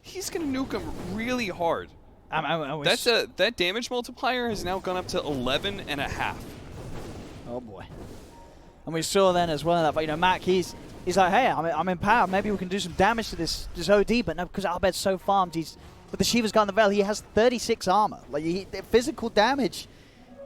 he's going to nuke him really hard. That damage multiplier has now gone up to 11.5. Oh boy. And we saw then as well that, but you know, Mac, he's like, hey, I'm in power. Maybe we can do some damage to this OD, but no, because Abed's so farmed, with the Shiva's Guard in the Veil, he has 36 armor. Like the physical damage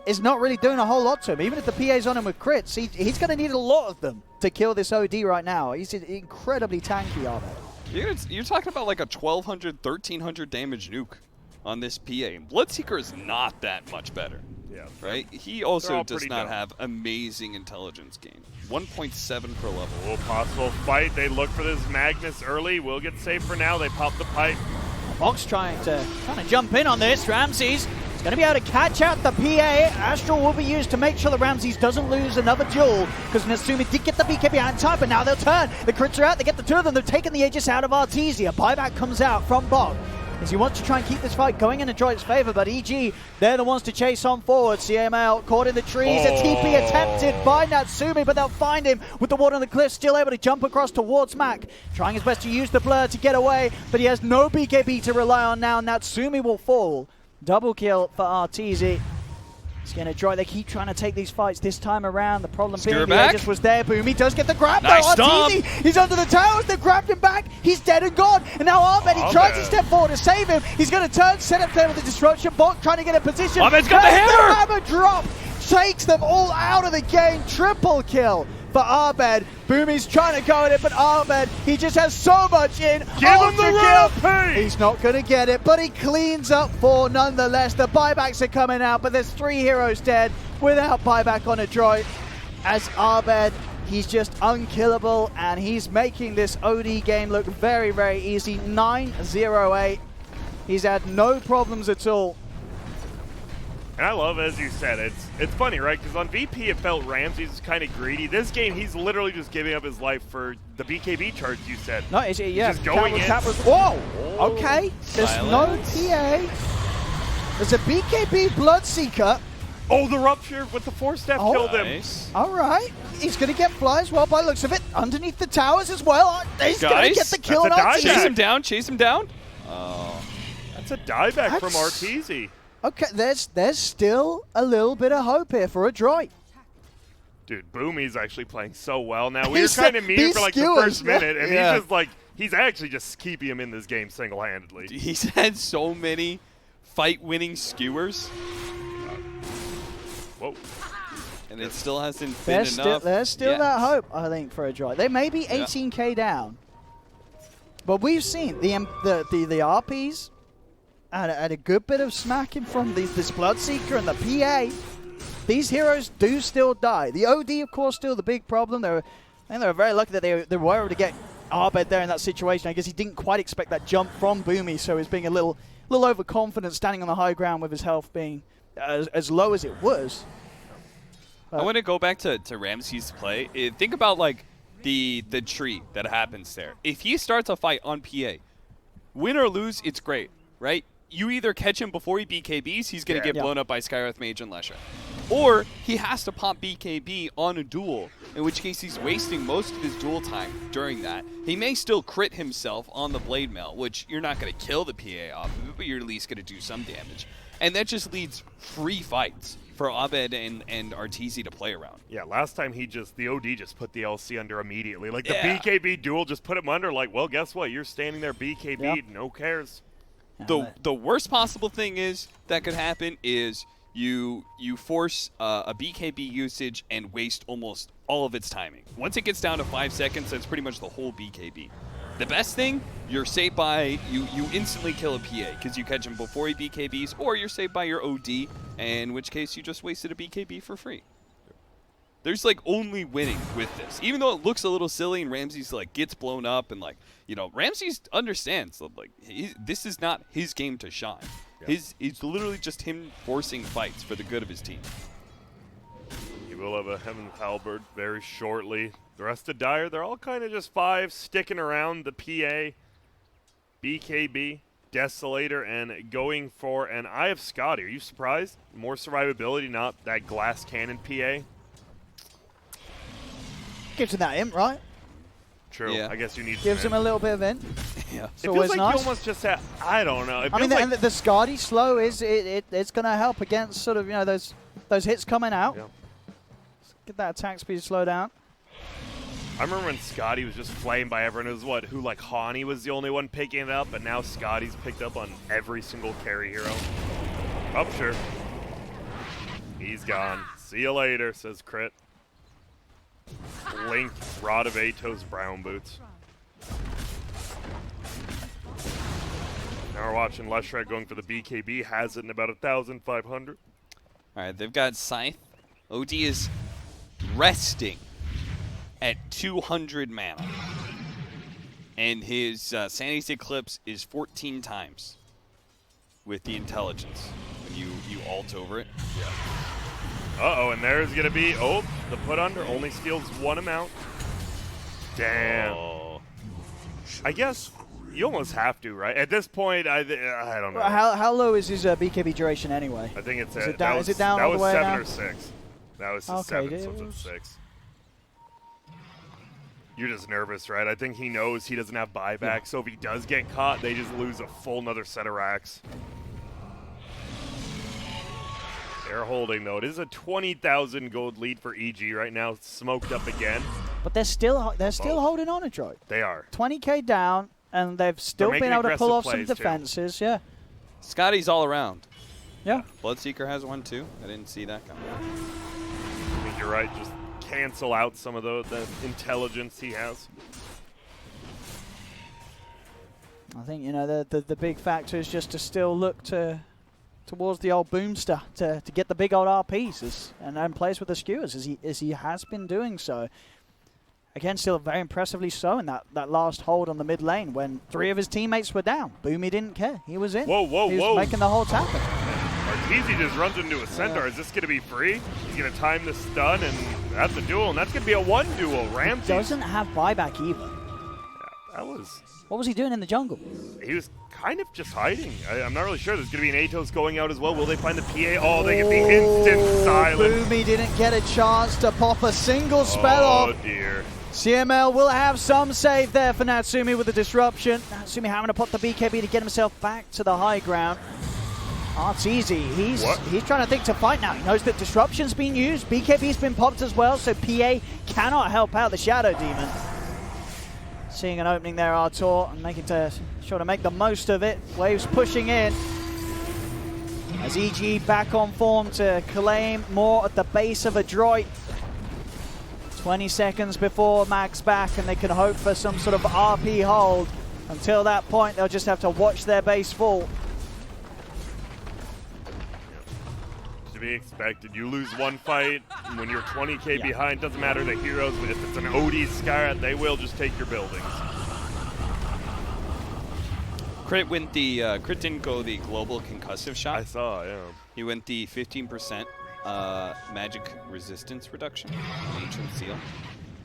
is not really doing a whole lot to him. Even if the PA's on him with crits, he's going to need a lot of them to kill this OD right now. He's incredibly tanky, Abed. You're talking about like a 1,200, 1,300 damage nuke on this PA. Bloodseeker is not that much better. Yeah. Right? He also does not dumb. have amazing intelligence gain. 1.7 per level. Oh, possible fight. They look for this Magnus early. Will get saved for now. They pop the pipe. Fox trying to jump in on this. Ramses is going to be able to catch out the PA. Astral will be used to make sure that Ramses doesn't lose another duel, because Natsumi did get the BKB out in time, but now they'll turn. The crits are out. They get the 2 of them. They've taken the Aegis out of Arteezy. A buyback comes out from Bog, as he wants to try and keep this fight going in Adroit's favor, but EG, they're the ones to chase on forward. CML caught in the trees. A TP attempted by Natsumi, but they'll find him with the water on the cliff, still able to jump across towards Mac, trying his best to use the blur to get away, but he has no BKB to rely on now. Natsumi will fall. Double kill for Arteezy. It's going to Adroit. They keep trying to take these fights this time around. The problem being the Aegis was there. Boomy does get the grab. Nice though. Arteezy, he's under the towers. They grabbed him back. He's dead and gone. And now Ahmed, he tries to step forward to save him. He's going to turn, set up there with the disruption bot, trying to get a position. Ahmed's got the hammer. Drop. Takes them all out of the game. Triple kill for Abed. Boomy's trying to go at it, but Abed, he just has so much in. Give him the real. He's not going to get it, but he cleans up 4 nonetheless. The buybacks are coming out, but there's 3 heroes dead without buyback on Adroit. As Abed, he's just unkillable, and he's making this OD game look very, very easy. 9-0-8. He's had no problems at all. And I love, as you said, it's funny, right? Because on VP it felt Ramses was kind of greedy. This game, he's literally just giving up his life for the BKB charge you said. No, yeah. He's just going in. Whoa! Okay, there's no PA. There's a BKB Bloodseeker. Oh, the Rupture with the 4-step killed him. All right. He's going to get fly as well by the looks of it. Underneath the towers as well. He's going to get the kill on Arteezy. Chase him down. Oh. That's a dieback from Arteezy. Okay, there's still a little bit of hope here for Adroit. Dude, Boomy's actually playing so well now. We were kind of mean for like the first minute, and he's just like, he's actually just keeping him in this game single-handedly. He's had so many fight-winning skewers. Whoa. And it still hasn't been enough. There's still that hope, I think, for Adroit. They may be 18k down, but we've seen the RPs and a good bit of smacking from this Bloodseeker and the PA. These heroes do still die. The OD, of course, still the big problem. I think they were very lucky that they were able to get Abed there in that situation. I guess he didn't quite expect that jump from Boomy, so he's being a little overconfident, standing on the high ground with his health being as low as it was. I want to go back to Ramses' play. Think about like the tree that happens there. If he starts a fight on PA, win or lose, it's great, right? You either catch him before he BKBs, he's going to get blown up by Skywrath Mage and Lesha. Or he has to pop BKB on a duel, in which case he's wasting most of his duel time during that. He may still crit himself on the Blade Mail, which you're not going to kill the PA off of it, but you're at least going to do some damage. And that just leads free fights for Abed and Arteezy to play around. Yeah, last time the OD just put the LC under immediately. Like the BKB duel just put him under, like, well, guess what? You're standing there BKB, no cares. The worst possible thing that could happen is you force a BKB usage and waste almost all of its timing. Once it gets down to 5 seconds, that's pretty much the whole BKB. The best thing, you're saved by you instantly kill a PA because you catch him before he BKBs, or you're saved by your OD, in which case you just wasted a BKB for free. There's like only winning with this, even though it looks a little silly and Ramsey's like gets blown up and like Ramsey understands that like this is not his game to shine. Yeah. It's literally just him forcing fights for the good of his team. He will have a Heaven's Halberd very shortly. The rest of Dire, they're all kind of just 5 sticking around the PA, BKB, Desolator, and going for an Eye of Scotty. Are you surprised? More survivability, not that glass cannon PA. Gives him that imp, right? True. Yeah. I guess you need gives him a little bit of imp. Yeah. It's it feels like nice. you almost just have, I don't know. I mean, like the Scotty slow it's going to help against sort of those hits coming out. Yeah. Get that attack speed slow down. I remember when Scotty was just flamed by everyone. It was who like Hani was the only one picking it up, but now Scotty's picked up on every single carry hero. Oh, sure. He's gone. See you later, says Crit. Link, Rod of Atos, Brown Boots. Now we're watching Leshrac going for the BKB. Has it in about 1,500. All right, they've got Scythe. OD is resting at 200 mana. And his Sanity's Eclipse is 14 times with the intelligence when you ult over it. Yeah. Uh-oh, and there's going to be, the put under only steals 1 amount. Damn. Oh. I guess you almost have to, right? At this point, I don't know. How low is his BKB duration anyway? I think it's is it down that all the was way 7 now? or 6. That was his 7, so it's 6. You're just nervous, right? I think he knows he doesn't have buyback, yeah. So if he does get caught, they just lose a full another set of racks. They're holding, though. It is a 20,000 gold lead for EG right now, smoked up again. But they're still holding on, Adroit. They are. 20k down, and they've still been able to pull off some defenses. Too. Yeah. Scotty's all around. Yeah. Bloodseeker has one too. I didn't see that coming. I think you're right. Just cancel out some of the intelligence he has. I think the big factor is just to still look towards the old Boomster to get the big old RPs and plays with the skewers as he has been doing so. Again, still very impressively so in that last hold on the mid lane when 3 of his teammates were down. Boomy didn't care. He was in. Whoa, he was making the whole happen. Arteezy just runs into a Centaur. Is this going to be free? He's going to time the stun, and that's a duel, and that's going to be a 1 duel. Ramsey doesn't have buyback either. Yeah, that was... What was he doing in the jungle? He was kind of just hiding. I'm not really sure. There's going to be an Atos going out as well. Will they find the PA? Oh, they get the instant silence. Boomy didn't get a chance to pop a single spell off. Oh, dear. CML will have some save there for Natsumi with the disruption. Natsumi having to pop the BKB to get himself back to the high ground. Arteezy, he's trying to think to fight now. He knows that disruption's been used. BKB's been popped as well, so PA cannot help out the Shadow Demon. Seeing an opening there, Artur, and making sure to make the most of it. Waves pushing in. As EG back on form to claim more at the base of Adroit. 20 seconds before Mag's back, and they can hope for some sort of RP hold. Until that point, they'll just have to watch their base fall. To be expected. You lose one fight, and when you're 20k behind, doesn't matter the heroes, but if it's an OD Skyrat, they will just take your buildings. Crit went the Crit didn't go the global concussive shot. I saw, yeah. He went the 15% magic resistance reduction, Ancient Seal,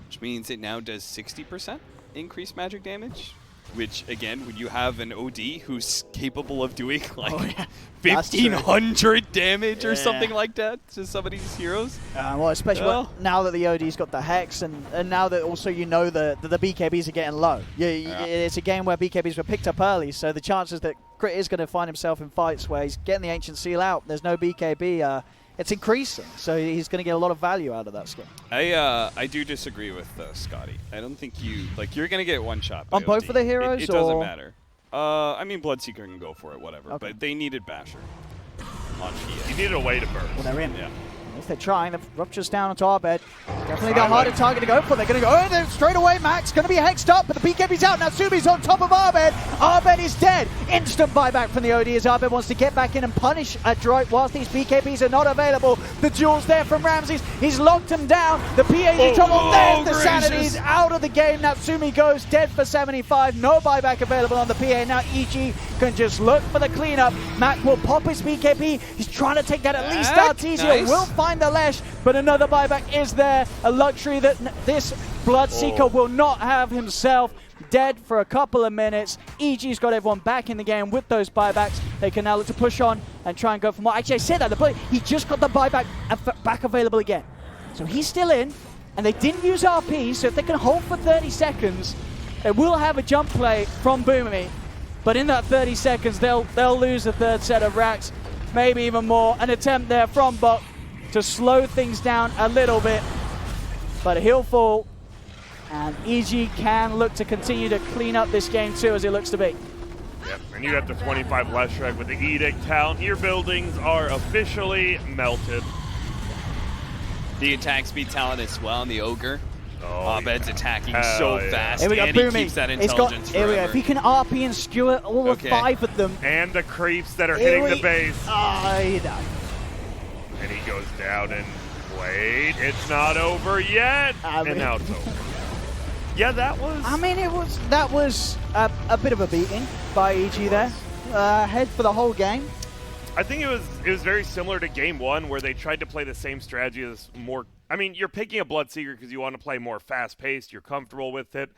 which means it now does 60% increased magic damage. Which, again, when you have an OD who's capable of doing like 1,500 damage or something like that to some of these heroes. Well, especially now that the OD's got the Hex and now that also the BKBs are getting low. It's a game where BKBs were picked up early, so the chances that Crit is going to find himself in fights where he's getting the Ancient Seal out, there's no BKB, it's increasing, so he's going to get a lot of value out of that skin. I do disagree with Scotty. I don't think you're going to get one shot by on both OD. of the heroes. It doesn't matter. I mean, Bloodseeker can go for it, whatever. Okay. But they needed Basher on PA. You needed a way to burst. Well, they're in. Yeah. If they're trying, the Rupture's down onto Arbed. Definitely the harder target to go for. They're going to go in there straight away. Max going to be hexed up, but the BKB's out. Natsumi's on top of Arbed. Arbed is dead. Instant buyback from the OD as Arbed wants to get back in and punish Adroit whilst these BKBs are not available. The duel's there from Ramses. He's locked him down. The PA's in trouble. There's the Sanity's out of the game. Natsumi goes dead for 75. No buyback available on the PA. Now EG can just look for the cleanup. Mac will pop his BKB. He's trying to take that at least Artesia. Nice. Will find the Lesh, but another buyback is there. A luxury that this Bloodseeker will not have himself. Dead for a couple of minutes. EG's got everyone back in the game with those buybacks. They can now look to push on and try and go for more. Actually, I said that. He just got the buyback back available again. So he's still in, and they didn't use RP, so if they can hold for 30 seconds, they will have a jump play from Boomy. But in that 30 seconds, they'll lose the third set of racks, maybe even more. An attempt there from Bok to slow things down a little bit, but he'll fall, and EG can look to continue to clean up this game too, as it looks to be. Yep, and you got the 25 Leshrac with the Edict Town. Your buildings are officially melted. The attack speed talent as well, and the Ogre. Oh, Abed's attacking Hell so yeah. fast, Here we go, and he Boomy. keeps that It's got, intelligence here we go. forever. If he can RP and skewer all Okay. 5 of them. And the creeps that are Here hitting the we- base. He died. And he goes down and wait, it's not over yet. And now it's over. Yeah, that was. I mean, that was a bit of a beating by EG there. Head for the whole game. I think it was very similar to game 1 where they tried to play the same strategy as more. I mean, you're picking a Bloodseeker because you want to play more fast-paced, you're comfortable with it.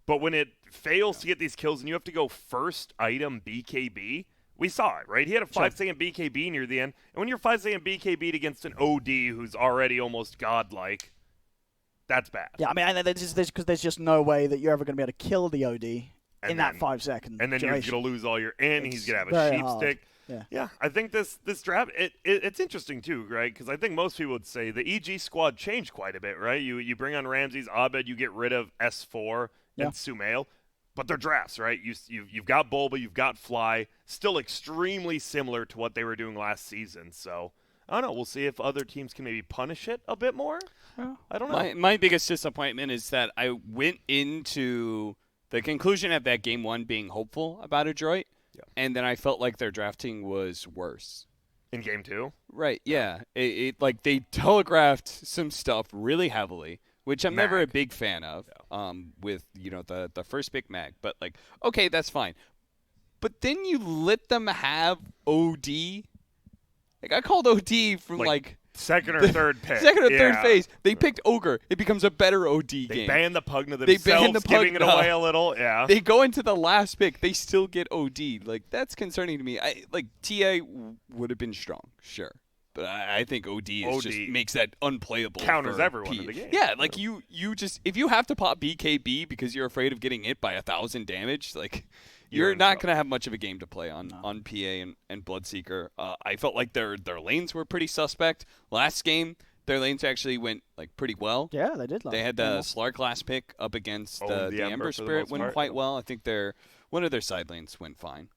But when it fails to get these kills and you have to go first item BKB, we saw it, right? He had a 5-second BKB near the end. And when you're 5-second BKB'd against an OD who's already almost godlike, that's bad. Yeah, I mean, because there's just no way that you're ever going to be able to kill the OD in that 5 second. And then duration. you're going to lose all your in. He's going to have a very sheep hard. stick. Yeah. I think this draft, it's interesting too, right? Because I think most people would say the EG squad changed quite a bit, right? You bring on Ramses, Abed, you get rid of S4 and Sumail, but they're drafts, right? You've got Bulba, you've got Fly, still extremely similar to what they were doing last season. So I don't know. We'll see if other teams can maybe punish it a bit more. I don't know. My biggest disappointment is that I went into the conclusion of that game 1 being hopeful about Adroit. Yeah. And then I felt like their drafting was worse. In game 2? Right, yeah. It like they telegraphed some stuff really heavily, which I'm never a big fan of, with, the first pick Mag. But, like, okay, that's fine. But then you let them have OD. Like, I called OD from, like second or third pick. Second or third phase. They picked Ogre. It becomes a better OD game. They banned the Pugna themselves, giving it away a little. Yeah. They go into the last pick. They still get OD. Like, that's concerning to me. TA would have been strong, sure. But I think OD just makes that unplayable. Counters for everyone P. in the game. Yeah, like you just, if you have to pop BKB because you're afraid of getting hit by 1,000 damage, like, you're not going to have much of a game to play on PA and Bloodseeker. I felt like their lanes were pretty suspect. Last game, their lanes actually went like pretty well. Yeah, they did. They had the Slark last pick up against the Ember Spirit went quite well. I think one of their side lanes went fine.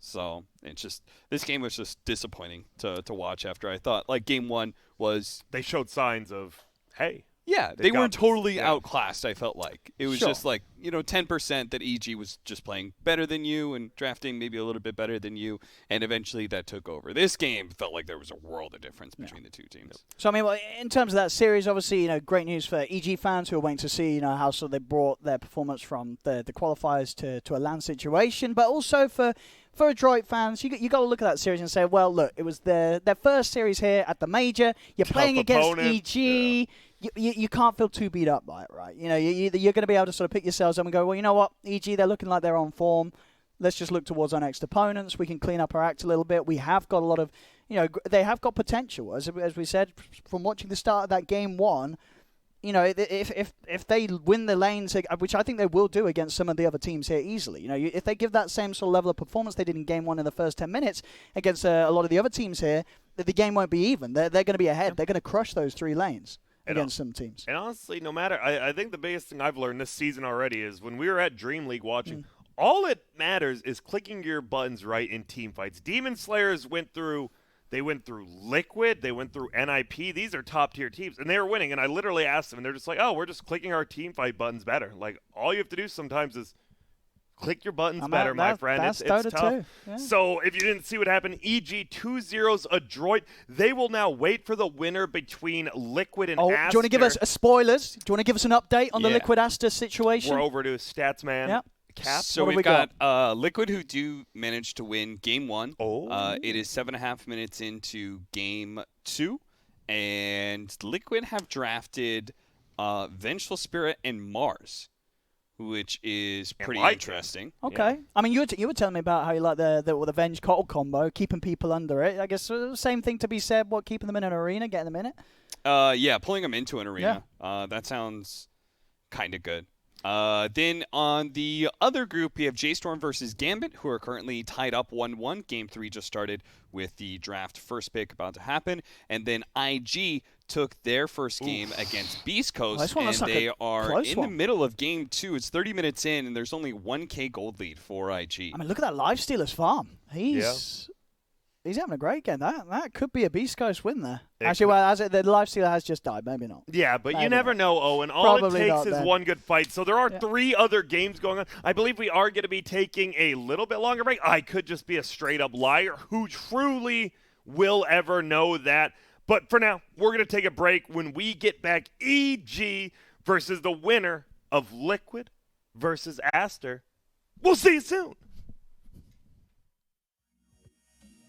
So it's just, this game was just disappointing to watch after I thought like game 1 was. They showed signs of, hey. Yeah, they weren't totally outclassed, I felt like. It was just like, 10% that EG was just playing better than you and drafting maybe a little bit better than you, and eventually that took over. This game felt like there was a world of difference between the two teams. So, I mean, in terms of that series, obviously, great news for EG fans who are waiting to see, how they brought their performance from the qualifiers to a LAN situation, but also for Adroit fans, you got to look at that series and say, well, look, it was their first series here at the major. You're playing against EG. Yeah. You can't feel too beat up by it, right? You're going to be able to sort of pick yourselves up and go, well, you know what, EG, they're looking like they're on form. Let's just look towards our next opponents. We can clean up our act a little bit. We have got a lot of, they have got potential. As we said, from watching the start of that game 1, if they win the lanes, which I think they will do against some of the other teams here easily, if they give that same sort of level of performance they did in game 1 in the first 10 minutes against a lot of the other teams here, the game won't be even. They're going to be ahead. They're going to crush those 3 lanes against some teams. And honestly, no matter, I think the biggest thing I've learned this season already is when we were at Dream League watching, all it matters is clicking your buttons right in team fights. Demon Slayers went through They went through Liquid. They went through NIP. These are top-tier teams, and they were winning. And I literally asked them, and they're just like, oh, we're just clicking our team fight buttons better. Like, all you have to do sometimes is click your buttons better, my friend. That's it's Dota tough. too. Yeah. So if you didn't see what happened, EG 2-0's Adroit. They will now wait for the winner between Liquid and Aster. Do you want to give us spoilers? Do you want to give us an update on the Yeah. Liquid Aster situation? We're over to Statsman. Yep. Cap. So What do we've we got Liquid, who do manage to win Game 1. Oh. It is 7.5 minutes into Game 2. And Liquid have drafted Vengeful Spirit and Mars, which is pretty interesting. Okay. Yeah. I mean, you were telling me about how you like the Venge Cottle combo, keeping people under it. I guess same thing to be said, keeping them in an arena, getting them in it? Yeah, pulling them into an arena. Yeah. That sounds kind of good. Then on the other group, we have J-Storm versus Gambit, who are currently tied up 1-1. Game 3 just started with the draft first pick about to happen. And then IG took their first game against Beast Coast, and they are in the middle of Game 2. It's 30 minutes in, and there's only 1K gold lead for IG. I mean, look at that Lifestealer's farm. He's having a great game. That could be a Beast Coast win there. Actually, well, the Lifestealer has just died. Maybe not. Yeah, but you never know, Owen. All Probably it takes is then. one good fight. So there are 3 other games going on. I believe we are going to be taking a little bit longer break. I could just be a straight-up liar. Who truly will ever know that? But for now, we're going to take a break. When we get back, EG versus the winner of Liquid versus Aster. We'll see you soon.